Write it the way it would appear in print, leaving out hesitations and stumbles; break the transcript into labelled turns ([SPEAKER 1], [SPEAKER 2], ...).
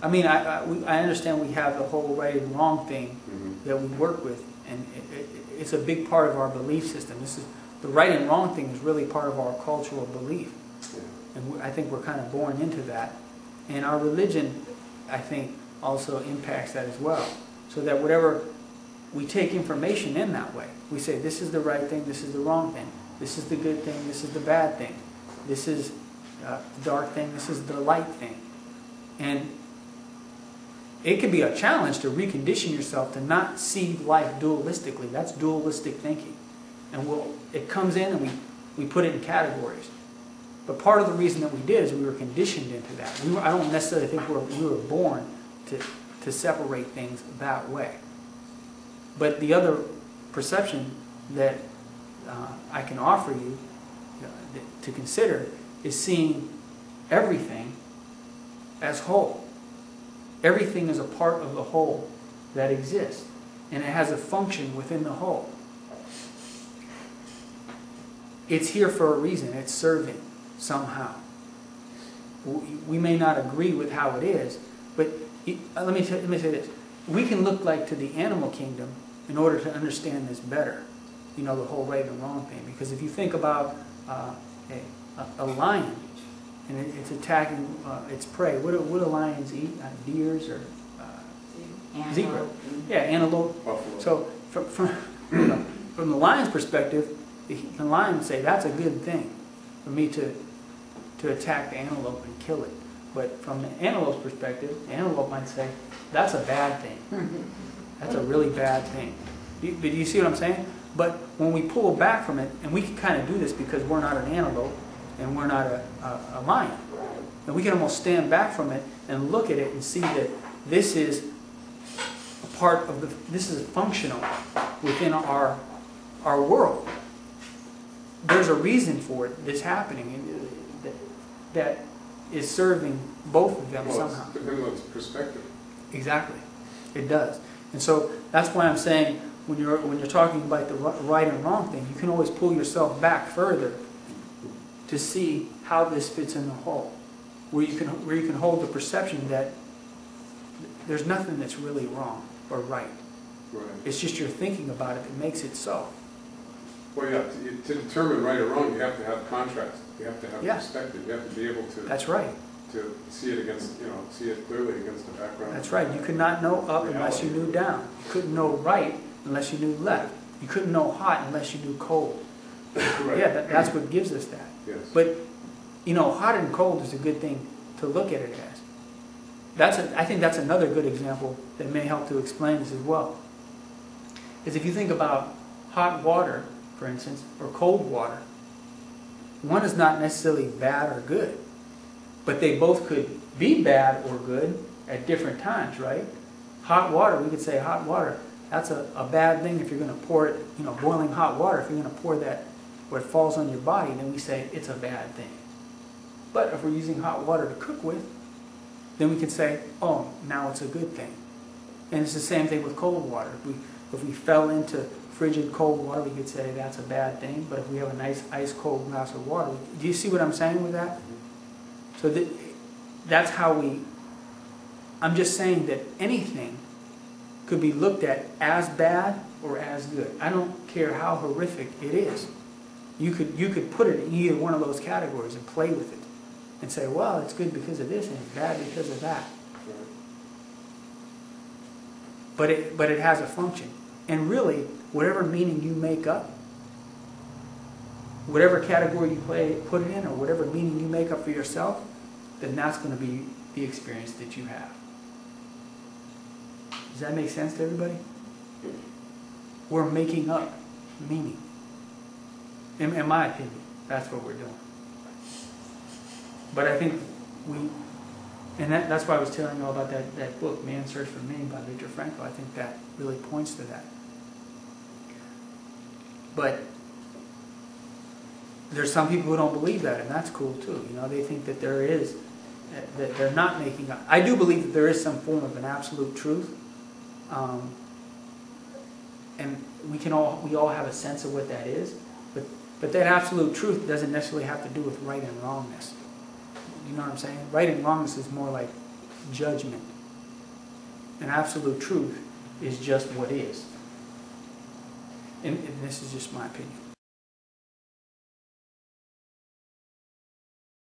[SPEAKER 1] I mean, I understand we have the whole right and wrong thing that we work with, and it's a big part of our belief system. The right and wrong thing is really part of our cultural belief, and I think we're kind of born into that. And our religion, I think, also impacts that as well. So that whatever we take information in that way, we say this is the right thing, this is the wrong thing, this is the good thing, this is the bad thing, this is the dark thing, this is the light thing, and it can be a challenge to recondition yourself to not see life dualistically. That's dualistic thinking. And it comes in and we put it in categories. But part of the reason that we did is we were conditioned into that. I don't necessarily think we were born to separate things that way. But the other perception that I can offer you to consider is seeing everything as whole. Everything is a part of the whole that exists, and it has a function within the whole. It's here for a reason. It's serving somehow. We may not agree with how it is, but let me say this. We can look like to the animal kingdom in order to understand this better. You know, the whole right and wrong thing. Because if you think about a lion, and it's attacking its prey. What do lions eat? Deers or zebra? Yeah, antelope. Buffalo. So from the lion's perspective, the lion would say that's a good thing for me to attack the antelope and kill it. But from the antelope's perspective, the antelope might say that's a bad thing. That's a really bad thing. Do you see what I'm saying? But when we pull back from it, and we can kind of do this because we're not an antelope, and we're not a lion. And we can almost stand back from it and look at it and see that this is a part of this is functional within our world. There's a reason for this happening that is serving both of them somehow.
[SPEAKER 2] It depends on its perspective.
[SPEAKER 1] Exactly, it does. And so that's why I'm saying when you're talking about the right and wrong thing, you can always pull yourself back further to see how this fits in the whole, where you can hold the perception that there's nothing that's really wrong or right.
[SPEAKER 2] Right.
[SPEAKER 1] It's just your thinking about it that makes it so.
[SPEAKER 2] Well, yeah. To determine right or wrong, you have to have contrast. You have to have perspective. You have to be able to.
[SPEAKER 1] That's right.
[SPEAKER 2] To see it against, see it clearly against the background.
[SPEAKER 1] That's right. You could not know up unless you knew down. You couldn't know right unless you knew left. You couldn't know hot unless you knew cold.
[SPEAKER 2] Right.
[SPEAKER 1] Yeah, that's what gives us that.
[SPEAKER 2] Yes.
[SPEAKER 1] But, hot and cold is a good thing to look at it as. I think that's another good example that may help to explain this as well. Is if you think about hot water, for instance, or cold water, one is not necessarily bad or good, but they both could be bad or good at different times, right? Hot water, we could say hot water, that's a bad thing if you're going to pour it, boiling hot water, if you're going to pour that where it falls on your body, then we say it's a bad thing. But if we're using hot water to cook with, then we can say, oh, now it's a good thing. And it's the same thing with cold water. If we fell into frigid cold water, we could say that's a bad thing. But if we have a nice ice cold glass of water, do you see what I'm saying with that? So that's how I'm just saying that anything could be looked at as bad or as good. I don't care how horrific it is. You could put it in either one of those categories and play with it and say, well, it's good because of this and it's bad because of that. But it has a function. And really, whatever meaning you make up, whatever category you put it in, or whatever meaning you make up for yourself, then that's going to be the experience that you have. Does that make sense to everybody? We're making up meaning. In my opinion, that's what we're doing. But I think that's why I was telling you all about that book, Man's Search for Meaning by Viktor Frankl. I think that really points to that. But there's some people who don't believe that, and that's cool too. They think that that they're not making up. I do believe that there is some form of an absolute truth. And we all have a sense of what that is, but that absolute truth doesn't necessarily have to do with right and wrongness. You know what I'm saying? Right and wrongness is more like judgment. And absolute truth is just what is. And this is just my opinion.